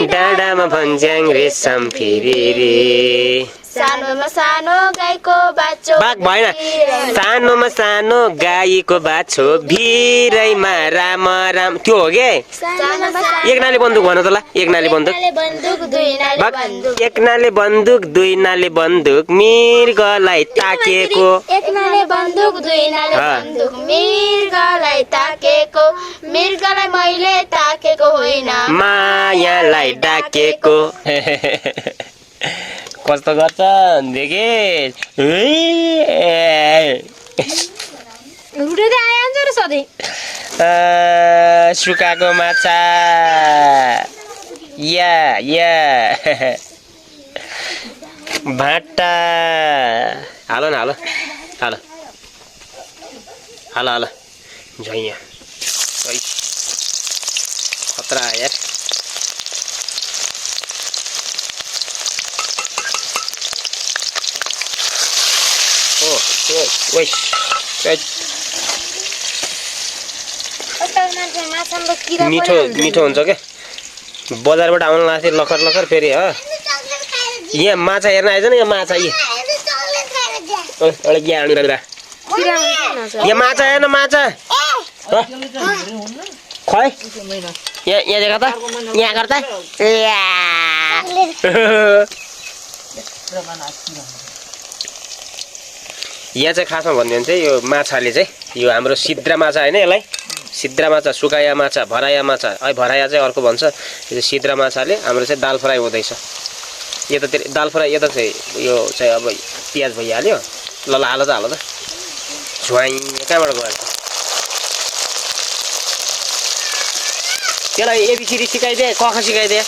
डाँडामा भन्ज्याङ रेशम फेरि रे सानोमा सानो गाईको बाछो बाघ भएन सानोमा सानो गाईको बाछो भिरैमा राम राम त्यो हो के एक नाले बन्दुक भन त ल एक नाले बन्दुक एक नाले बन्दुक दुई नाले बन्दुक मृगलाई ताकेको एक नाले बन्दुक दुई नाले बन्दुक मृगलाई ताकेको मृगलाई मैले ताकेको होइन मायालाई डाकेको कस्तो गर्छ देखे सुकाको माछा या भाटा हालो न हालो हालो हालो हालो झैया खतरा यार मिठो मिठो हुन्छ क्या बजारबाट आउनु लाग्छ लखर लखर फेरि हो यहाँ माछा हेर्न आएछ नि यहाँ माछा यहाँ माछा हेर्न माछा खै यहाँ देखा त यहाँ गर्दा यहाँ चाहिँ खासमा भन्यो भने चाहिँ यो माछाले चाहिँ यो हाम्रो सिद्रा माछा होइन यसलाई सिद्रा माछा सुकाया माछा भराया माछा है भराया चाहिँ अर्को भन्छ यो सिद्रा माछाले हाम्रो चाहिँ दाल फ्राई हुँदैछ यतातिर दाल फ्राई यता चाहिँ यो चाहिँ अब प्याज भइहाल्यो ल हालो त झुवाइ कहाँबाट गयो त्यसलाई एबिसिडी सिकाइदिए कख सिकाइदिए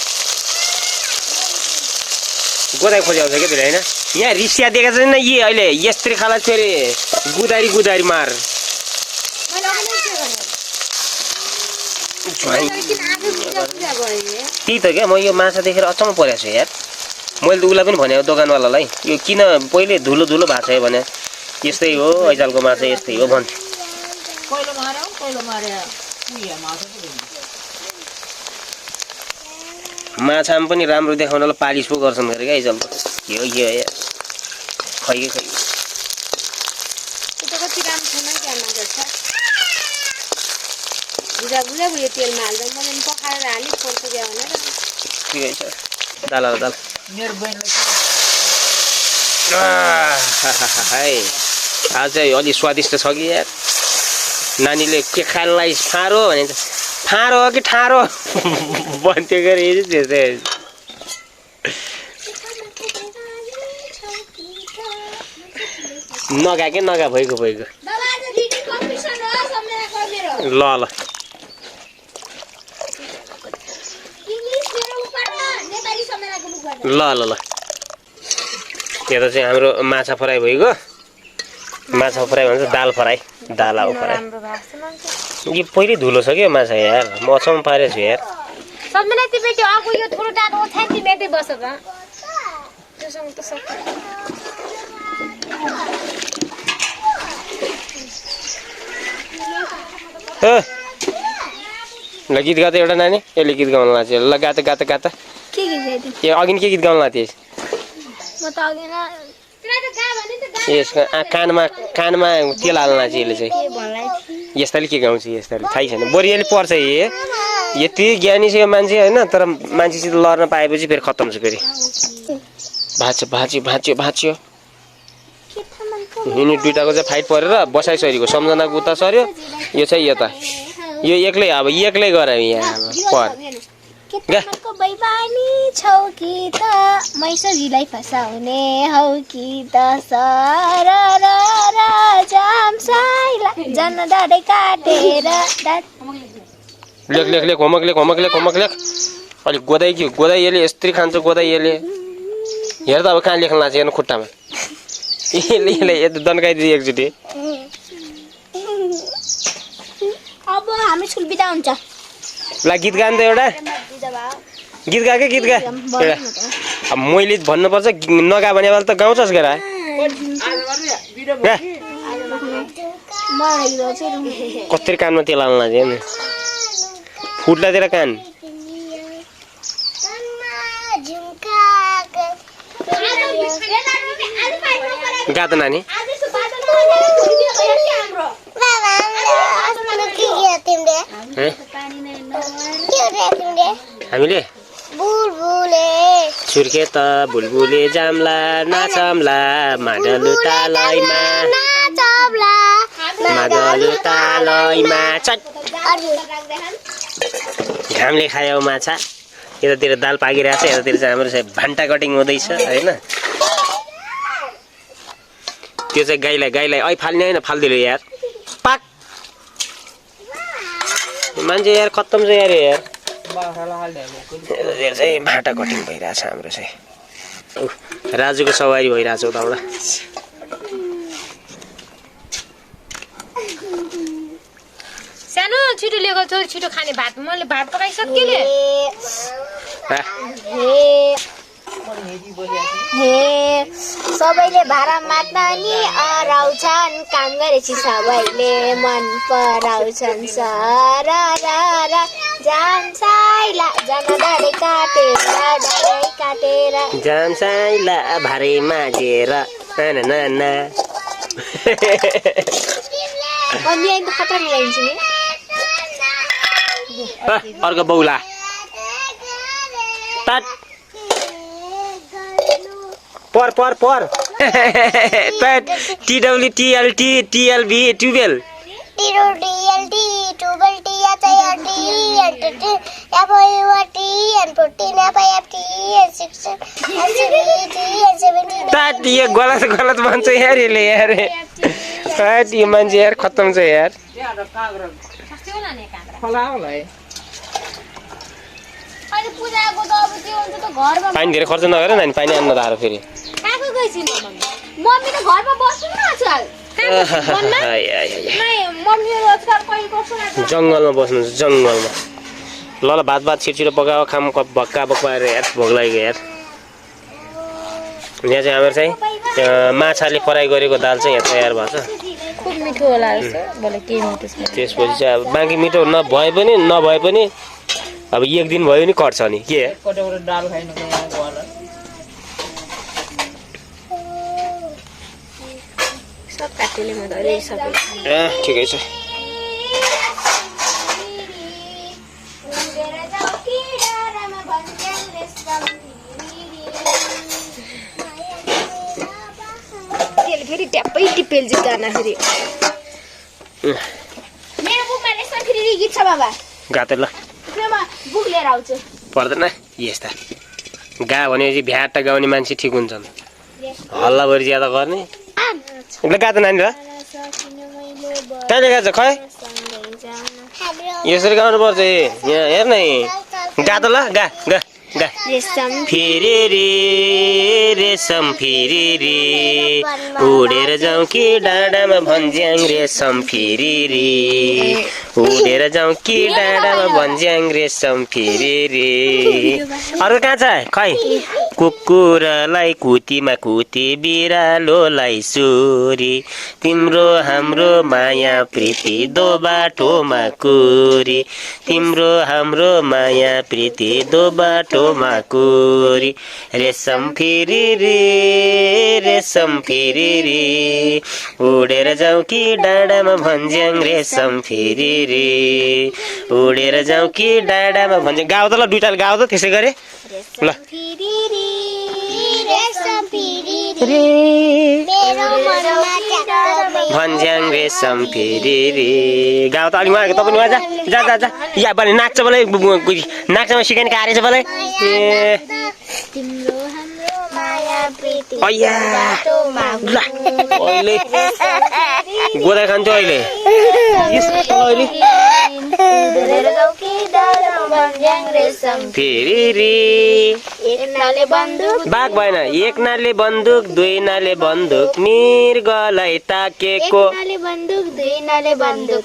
गोदाई खोजी आउँछ क्या त्यसले होइन यहाँ रिसिया दिएका छैन यी अहिले यस्तरी खाला फेरि गुदारी गुदारी मार त्यही त क्या म यो माछा देखेर अचम्म परेको छु यार मैले त उसलाई पनि भने दोकानवालालाई यो किन पहिले धुलो धुलो भएको छ भने यस्तै हो ऐचालको माछा यस्तै हो भन्थ्यो माछामा पनि राम्रो देखाउनलाई पालिस पो गर्छन् गरे क्या ऐचाल यो यार खै ठिकै छ दाल दाल आज चाहिँ अलि स्वादिष्ट छ कि यार नानीले के खानलाई फारो भने फारो हो कि ठारो भन्थ्यो गरे त्यस्तै नगा के नगा भइगयो ल यता चाहिँ हाम्रो माछा फ्राई भइगयो माछा फ्राई भन्छ दाल फ्राई दाल आउ फ्राई यो पहिले धुलो छ क्या माछा यार म अचम्म पारेको छु यार ल गीत गाउँदा एउटा नानी यसले गीत गाउनु लाग्छ ल गाता गाता गाता ए अघि के गीत गाउनु लाग्थ्यो यसको कानमा तेल हाल्नु लाग्छ यसले चाहिँ यस्ताले के गाउँछ यस्ताले थाहै छैन बोरियाले पर्छ यति ज्ञानी छ यो मान्छे होइन तर मान्छेसित लड्न पाएपछि फेरि खत्तम छ फेरि भाँच्यो यिनी दुइटाको चाहिँ फाइट परेर बसाइसकेको सम्झनाको उता सर्यो यो चाहिँ यता यो एक्लै गर यहाँ पर केटाको बैबानी छौ कि त मैसजीलाई फसाउने हौ कि त सरर जामसाइला जन डाडे काटेर लेख होमवर्क लेख अलिक गोदाई यसले यस्तरी खान्छ गोदाई यसले हेर त अब कहाँ लेख्न लाग्छ हेर्नु खुट्टामा यसले यता दन्काइदियो एकचोटि अब हामी स्कुल बिदा हुन्छ ल गीत गाउँ त एउटा गीत गा एउटा अब मैले भन्नुपर्छ नगा भने त गाउँछस् गरा कस्तरी कानमा तेल हाल्न लाग्यो नि फुट्लातिर कान गात नानी हामीले छुर्के त बुलबुले जाम्ला नाचम्ला माडलु तालैमा चट घामले खायौ माछा यतातिर दाल पाकिरहेछ यतातिर चाहिँ हाम्रो चाहिँ भान्टा कटिङ हुँदैछ हैन त्यो चाहिँ गाईलाई ऐ फाल्ने हैन फाल्दिलो यार पाक मान्छे यार खत्तम छ यार यतातिर चाहिँ भाटा कटिङ भइरहेछ हाम्रो चाहिँ राजुको सवारी भइरहेछ उताबाट सानो छिटो लिएको छ छिटो खाने भात मैले भात पकाइसकेँ सबैले भाडा माग्न नि अराउँछन् काम गरेपछि सबैले मन पराउँछन् सररा जामसाइला जनादाले काटेर जामसाइला भारे माझेर नाना अनि त खतरा मिलाइन्छ नि अर्को बौला तात पर TWTLT 12 तात ये गलत भन्छ यार यसले यार यो मान्छे यार खत्तम छ यार पानी धेरै खर्च नगर नानी पानी आन्न धारो फेरि जङ्गलमा बस्नुहुन्छ जङ्गलमा ल भात छिटो पकाओ खाम भक्का पाएर यार भोक लाग्यो यार यहाँ चाहिँ हाम्रो चाहिँ माछाले फ्राई गरेको दाल चाहिँ यहाँ तयार भएको छ खुब मिठो होला त्यसपछि चाहिँ अब बाँकी मिठो नभए पनि अब एक दिन भयो नि कट्छ नि के ठिकै छ फेरि ट्याप्पै टिपेल चाहिँ गाना फेरि मेरो बुकमा लेख्न फेरि गीत छ बाबा गाते ल बुक लिएर आउँछु पर्दैन यस्ता गा भनेपछि भ्याट गाउने मान्छे ठिक हुन्छन् हल्लाभरि ज्यादा गर्ने ल गा त नानी ल कहिले गाछ खै यसरी गाउनु पर्छ यहाँ हेर न गा त ल गा रेशम फेरि रे उडेर जाउँ कि डाँडामा भन्ज्याङ रेशम फेरि रे उडेर जाउँ कि डाँडामा भन्ज्याङ रेशम फेरि रे अरू कहाँ छ खै कुकुरलाई कुतीमा कुती बिरालोलाई सुरी तिम्रो हाम्रो माया प्रीति दो बाटोमा कुरी तिम्रो हाम्रो माया प्रीति दो बाटोमा कुरी रेशम फेरि रे उडेर जाउँ कि डाँडामा भन्ज्याङ रेशम फेरि रे उडेर जाउँ कि डाँडामा भन्ज्याङ गाउँ त ल दुईटाले गाउँ त त्यसै गरे ल भन्ज्याङ रेशम फेरि रे गाउँ त अलिक उहाँको त पनि उहाँ जा या भने नाच्छ बोले नाच्नमा सिकाउने कार्य छ बोले अहिले गोदा खान्थ्यो अहिले फेरि रे बाघ भएन एक नाले बन्दुक दुई नाले बन्दुक मृगलाई ताकेको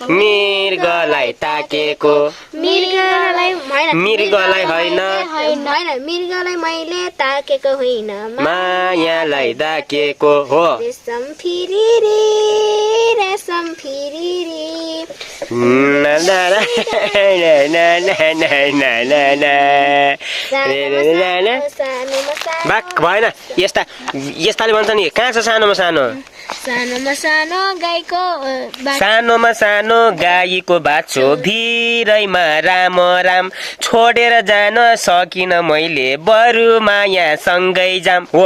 मृगलाई ताकेको मृगलाई होइन मृगलाई मैले ताकेको होइन मायालाई ताकेको हो रेशम फेरि रे बाक भएन यस्ताले भन्छ नि कहाँ छ सानोमा सानो सानोमा सानो गाईको सानोमा सानो गाईको बाछो भिरैमा राम राम छोडेर जान सकिन मैले बरु माया सँगै जाम हो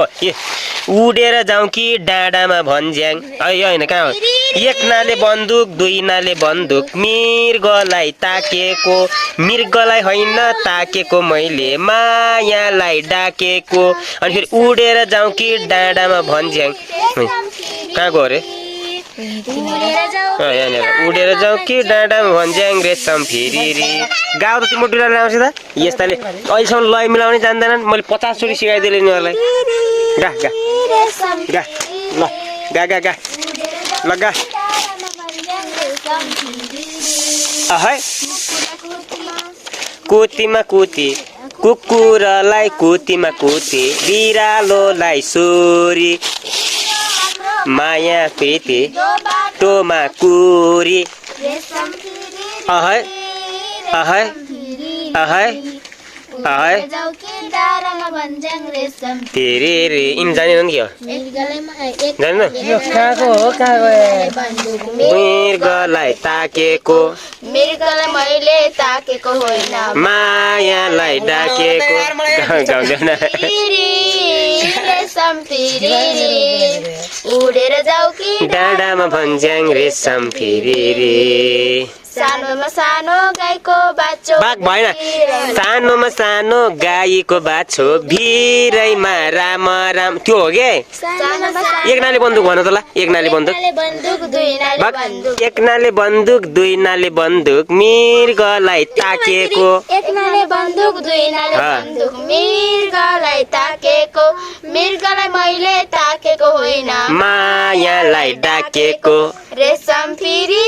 उडेर जाउँ कि डाँडामा भन्ज्याङ होइन कहाँ हो एक नाले बन्दुक दुई नाले बन्दुक मृगलाई ताकेको मृगलाई होइन ताकेको मैले मायालाई डाकेको अनि फेरि उडेर जाउँ कि डाँडामा भन्ज्याङ कहाँ गयो अरे उडेर जाउँ कि डाँडामा भन्ज्याङ रेशम फेरि गाउँ त तिम्रो डुलाले आउँछ त यस्ताले अहिलेसम्म लय मिलाउनै जान्दैनन् मैले 50 चोटि सिकाइदिएँ यिनीहरूलाई गा गा गा ल गा गा गा ल गा अहै कुतीमा कुती कुकुरलाई कुतीमा कुती बिरालोलाई सोरी माया प्रीति टोमा कुरी अहै अहै अहै अहै तेरे रे इन जानेन के हो जानेन कहाँको हो मृगलाई ताकेको मृगलाई मैले ताकेको होइन मायालाई डाकेको गाउँदैन रेशम फेरि उडेर जाऊ कि डाँडामा भन्ज्याङ रेशम फेरि रे सानोमा सानो गाईको बाछो बाघ भएन सानोमा सानो गाईको बाछो भिरैमा राम राम त्यो हो के एक नाले बन्दुक भन त ल एक नाले बन्दुक एक नाले बन्दुक दुई नाले बन्दुक मृगलाई ताकेको एक नाले बन्दुक दुई नाले बन्दुक मृगलाई ताकेको मृगलाई मैले ताकेको होइन मायालाई डाकेको रेशम फेरि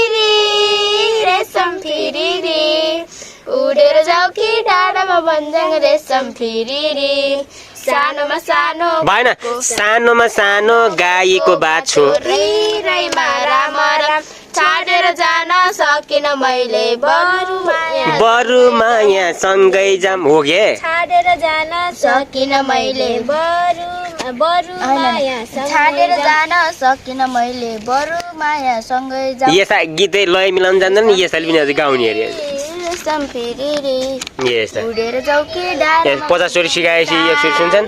रेशम फेरि उडेर जाऊ कि डाँडामा भन्ज्याङ रेशम फेरि सानोमा सानो भएन सानोमा सानो गाईको बाछो रैमा राम राम छाडेर जान सकिन मैले बरु माया सँगै जाम हो के छाडेर जान सकिन मैले बरु माया छाडेर जान सकिन मैले बरु माया सँगै जाम यस्ता गीतै लय मिलाउन जान्दैन यसैले पनि अझै गाउने अरे रेशम फेरि यस्ता उडेर जाऊ कि डाँडामा 50 चोटि सिकाएपछि एक चोटि सुन्छन्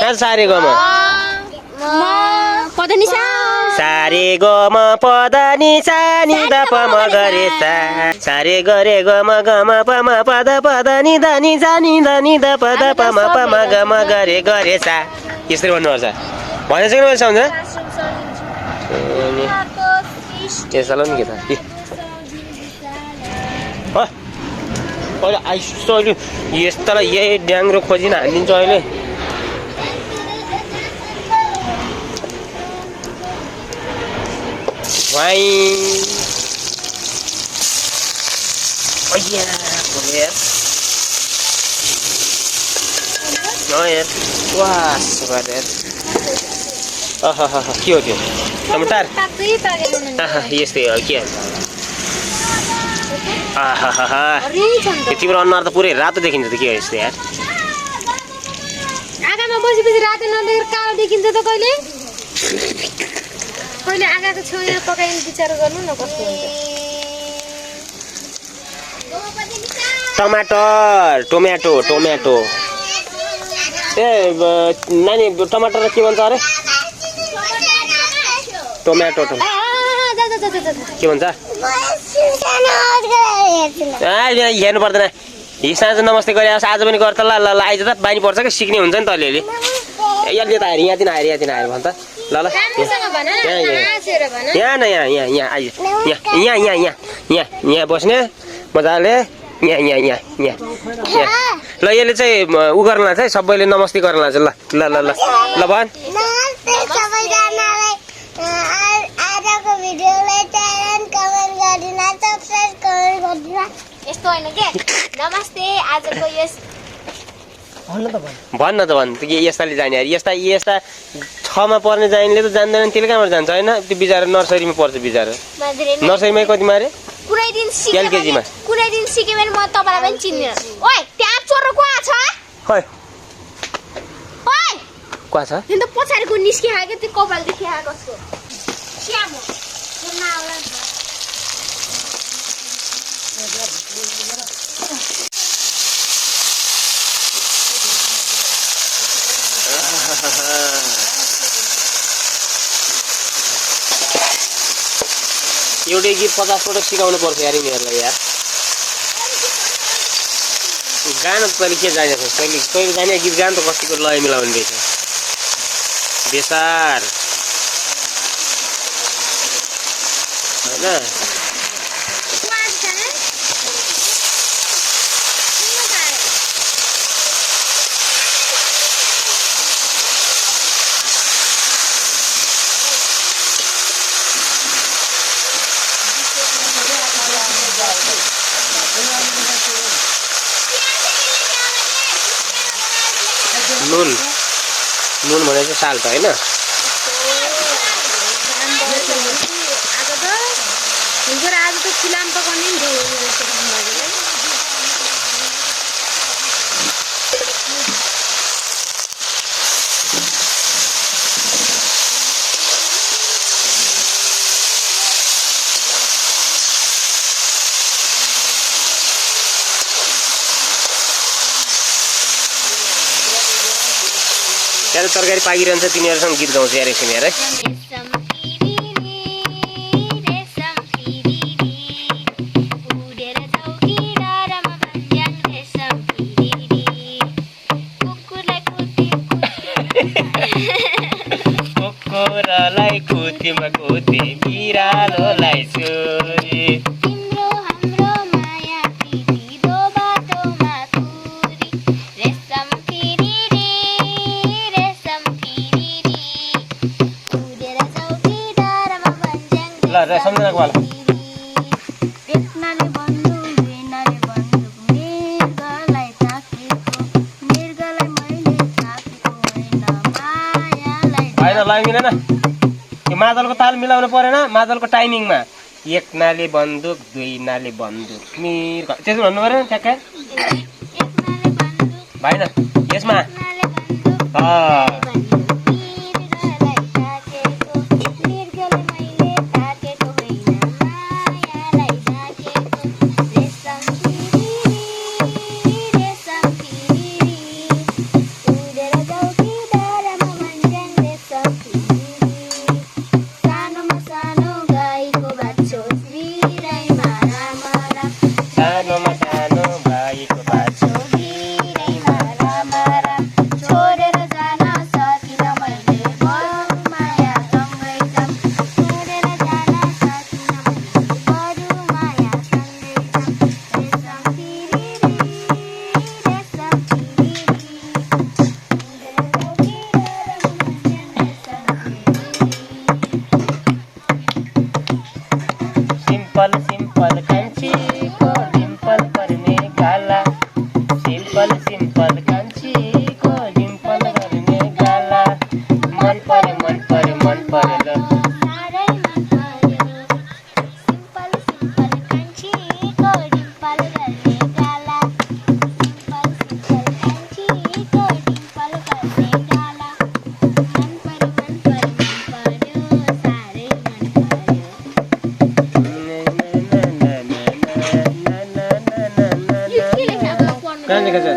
कहाँ सारे गमा पदनिसा सारे गम पदनी सानी द पम गरे सा सारे गरे गम गम पम पद पदनी धनी जानी धनी द पद पम पम गम गरे गरे सा यसरी भन्नुपर्छ भने चाहिँ के सम्झ त्यसो ल नि के त अहिले आइसक्यो अहिले यस्तालाई यही ड्याङ्ग्रो खोजिन हालिदिन्छु अहिले के हो त्यो टमाटर यस्तै हो के तिम्रो अनुहार त पुरै रातो देखिन्छ त के हो यस्तो यार आगामा बसेपछि रातो नदेखेर कालो देखिन्छ त कहिले कहिले आगाको छेउमा पकाइने विचार गर्नु न कस्तो हुन्छ टमाटर टोमेटो टोमेटो ए नानी टमाटर के भन्छ अरे टोमेटो के भन्छ हेर्नु पर्दैन हिसाज नमस्ते गरे आज पनि गर्छ ल ल आइज त बानी पर्छ कि सिक्ने हुन्छ नि त अलिअलि यसले त आएर यहाँतिर आएर भन्छ ल ल यहाँ न यहाँ आइज यहाँ बस्ने मजाले यहाँ ल यसले चाहिँ उ गर्नलाई चाहिँ सबैले नमस्ते गर्नलाई चाहिँ ल ल ल ल भन आजको भिडियोलाई च्यानल कमेन्ट गरिदिनु सब्स्क्राइब गरिदिनु यस्तो हैन के नमस्ते आजको यस भन्न त भन् यस्ताले जाने यार यस्ता 6 मा पर्ने जानेले त जान्दैन त्यसले कहाँबाट जान्छ हैन त्यो बिचारा नर्सरीमा पर्छ बिचारा नर्सरीमै कतिमा रे कुनै दिन सिके भने म तपाईलाई पनि चिन्दिन ओइ त्यहाँ चोर को छ खै क्या छ नि त पछाडिको निस्किहाल्यो त्यो कपाल देखिहाल्यो कस्तो श्याम हो त्यो नाउला नि एउटै गीत 50 पटक सिकाउनु पर्छ यार यिनीहरूलाई यार गाना त तैँले के जानेको छस् तैँले जाने गीत गान त कतिको लय मिलाउने रहेछ बेसार होइन नुन नुन भने चाहिँ साल्ट होइन आज त फिल्म पकाउने नि त्यहाँ तरकारी पाकिरहन्छ तिनीहरूसँग गीत गाउँछ यार एकछिन यार है कुकुरलाई कुतीमा कुती बिरालोलाई चोरी सम्झना वाला होइन लाग्दैन यो मादलको ताल मिलाउनु परेन मादलको टाइमिङमा एक नाले बन्दुक दुई नाले बन्दुक मिर त्यसो भन्नु पऱ्यो ठ्याक्कै भएन यसमा नानी के छ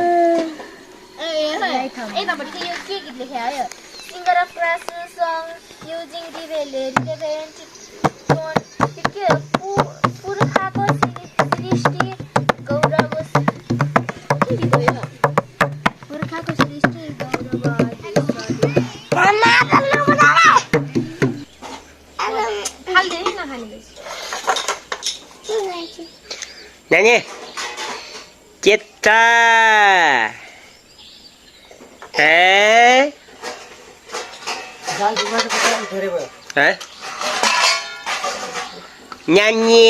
नानी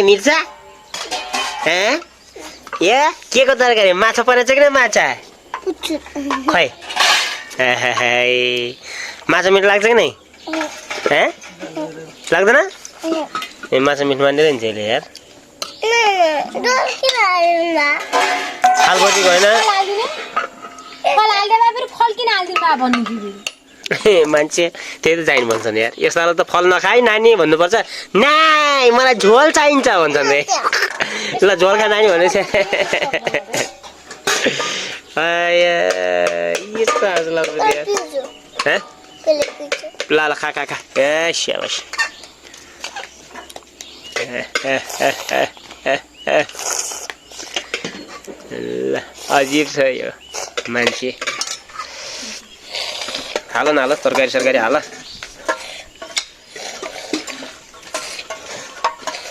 मिर्चा के को तरकारी माछा परेछ कि माछा खै माछा मिठो लाग्छ कि नै लाग्दैन ए माछा मिठो मान्दैन नि त्यसले यार फल किन हाल्दिनु सा भन्नु दिदी मान्छे त्यही त चाहिने भन्छन् यार यस्तालाई त फल नखाइ नानी भन्नुपर्छ नाइ मलाई झोल चाहिन्छ भन्छन् रे ल झोल खा नानी भनेछ यस्तो आज लाग्छ यार ल खा खा खा ए स्याबास ल अजिब छ यो मान्छे हाल न हाल तरकारी सरकारी हाल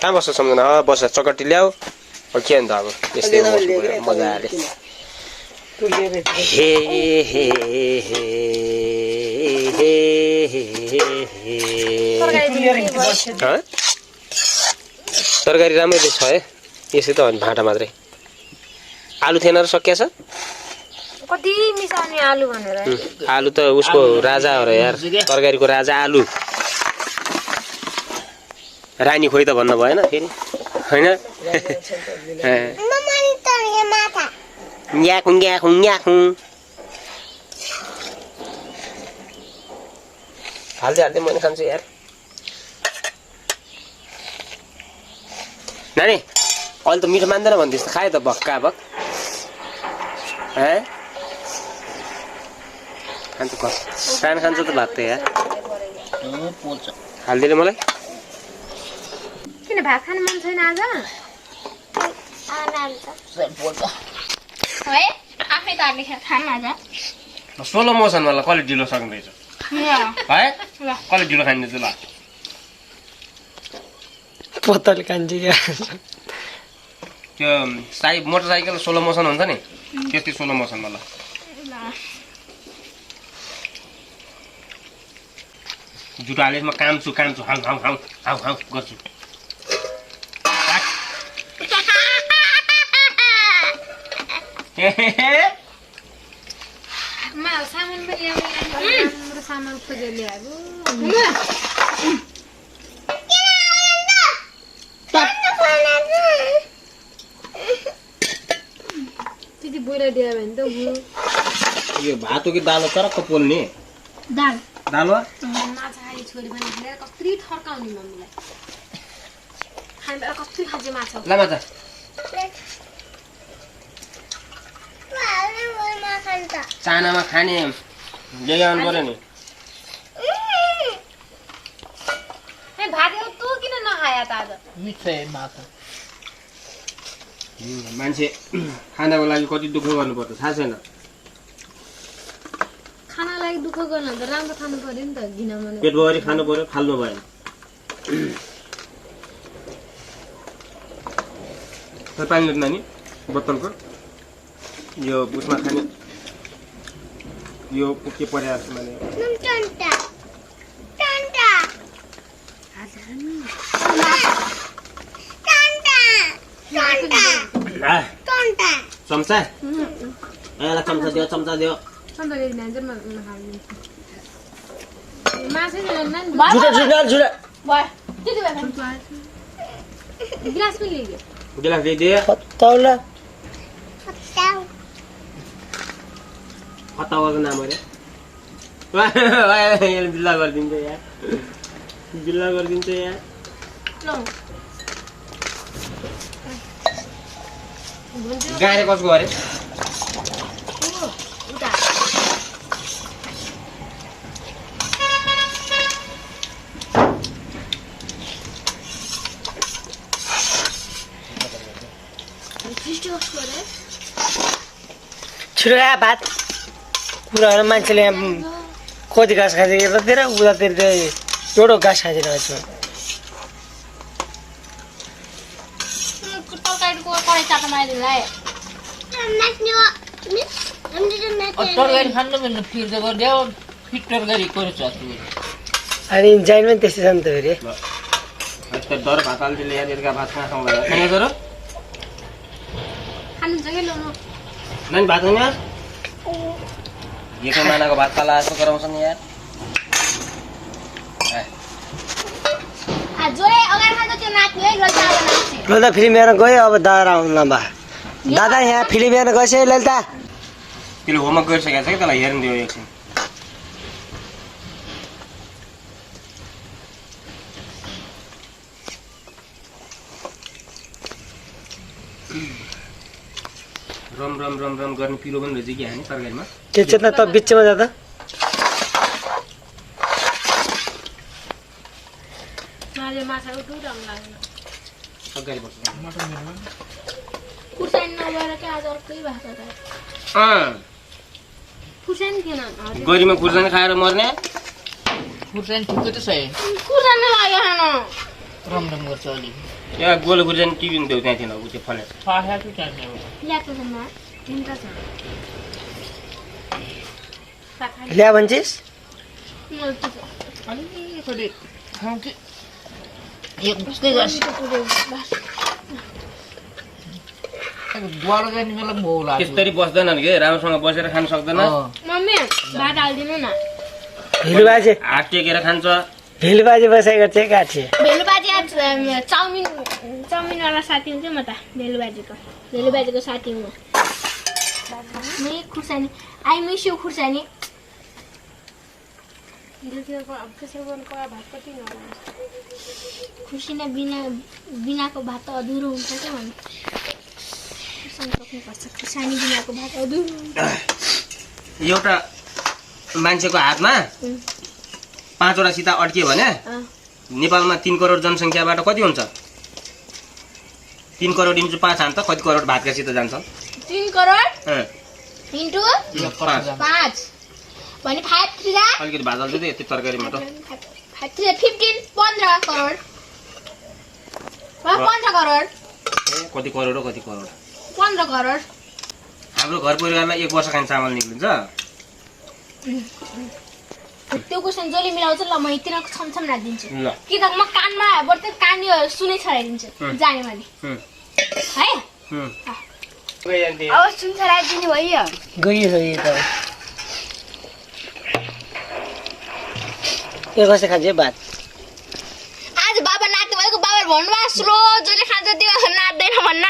कहाँ बस्छ सम्झना बस्छ चकटी ल्याऊ के अन्त अब यस्तै मजाले हे हे हे तरकारी राम्रै छ है यसै त हो नि भाँटा मात्रै आलु थिएन र सकिया छ कति मिसाउने आलु भनेर आलु त उसको राजा हो र यार तरकारीको राजा आलु रानी खोइ त भन्न भएन फेरि हैन न्याखुङ न्याखुङ न्याखुङ हाल्दै हाल्दै मैले खान्छु यार नानी अहिले त मिठो मान्दैन भन्दैछ खायो त भक्का भक खान्छ सानो खान्छ त भात त यार हालिदिनु मलाई किन भात खानु मन छैन आज है आफै तार्ने खान आज सोलो मोसन मलाई कसले ढिलो सक्दैछ है कसले ढिलो खाँदैछ ल पोतले कान्छ त्यो मोटरसाइकल सोलो मोसन हुन्छ नि त्यस्तै सोलो मोसन मलाई जुटो हालेर म काम्छु हाउ हाउ हाउ हाउ हाउ गर्छु सामान पनि ल्याउनु सामान खोजेर ल्याएको त्यति बोइलाइदियो भने त यो भात हो कि दाल हो तरक्क पोल्ने दाल दाल हो माछा खाने छोरी पनि लिएर कति थर्काउने मम्मीलाई खाने बेला कति खान्छ माछा ल माछा चानामा खाने ल्याउनु पर्यो नि भात तँ किन नखाया त आज मिठै माछा मान्छे खानाको लागि कति दुःख गर्नुपर्छ थाहा छैन खाना लागि दुःख गर्न त राम्रो खानु पर्यो नि त घिनामा पेटभरि खानु पर्यो फाल्नु भएन पानी ल्याउनु नानी बोतलको यो उसमा खाने यो के पर्या जस्तो माने चम्चा यसलाई चम्चा दियो गिलास पनि ल्याइदियो गिलास ल्याइदियो तौला फतावाको नाम अरे बिल्ला गरिदिन्छ यार बिल्ला गरिदिन्छ यार गाडी कसको अरे छिटो आ भात कुराहरू मान्छेले यहाँ कति घाँस खान्छ यतातिर उतातिर एउटा घाँस खाँदैन तरकारी खानु भने फिर्ता गरिदेऊ फिट तरकारी गरेछ अनि जाइन पनि त्यस्तै छ नि त फेरि डर भात हाल्दै ल्याएर यता भात कहाँ खाउँला खाने गर खानुहुन्छ कि ल्याउनु नानी भात खाने यको मानाको भात पाला जस्तो गराउँछन् यार ल त फिल्म हेर्न गयो अब दादा आउनु ल दादा यहाँ फिल्म हेर्न गएछ है ललिता त्यसले होमवर्क गरिसकेको छ कि त्यसलाई हेर्नु दियो एकछिन रम रम रम रम गर्ने पिरो पनि रहेछ कि हानी तरकारीमा त्यो चेतना त बिचमा जाँदा माले माछाको दुध रङ लाग्दैन तरकारी पर्छ खुर्सानी नभएर के आज अर्कै भाषा त खुर्सानी किन गरीमा खुर्सानी खाएर मर्ने खुर्सानी ठुक्कै त सही खुर्सानी लाग्यो खान रम रम गर्छ अलि यहाँ गोलो खुर्सानी टिपिन देऊ त्यहाँ थिएन ऊ त्यो फले पाहा कि त्यहाँ ल्याएको छैन तिनवटा छ ल्या भन्छेस अलिकति खाउँ कि एक बस्दै गर्छ द्वारा जाने बेला पनि भोग लाग्छ त्यसरी बस्दैनन् के राम्रोसँग बसेर खान सक्दैन मम्मी भात हालिदिनु न भेलु बाजे हात टेकेर खान्छ भेलु बाजे बसेको चाहिँ काठे भेलु बाजे आज चाउमिनवाला साथी हुन्छ म त भेलु बाजेको साथी हुँ म खुर्सानी आई मिस यु खुर्सानी खुर्सानी बिनाको भात त अधुरो हुन्छ क्या भने सक्नुपर्छ खुर्सानी बिनाको भात अधुरो एउटा मान्छेको हातमा 5 वटा सिता अड्कियो भने नेपालमा 3 करोड जनसङ्ख्याबाट कति हुन्छ 3 करोड इन्टु 5 हान्छ कति करोड भातका सिता जान्छ 3 करोड इन्टु 5 भने 5 3 अलिकति भात हाल्दै यति तरकारीमा त 5 3 15 करोड 15 करोड कति करोड हो कति करोड 15 करोड हाम्रो घर परिवारमा 1 वर्ष खाने चामल निक्लिन्छ त्यो क्वेसन जसले मिलाउँछ ल म तिनीहरूको छमछम राखिदिन्छु ल कि त म कानमा बढ्दै कान सुनै छराइदिन्छु जाने मैले है अब सुन छराइदिनु भयो गयो त यो कसै खान्छ भात आज बाबा नाच्नु भएको बाबा भन्नुभयो स्लो जसले खान्छ त्यो नाच्दैन भन्न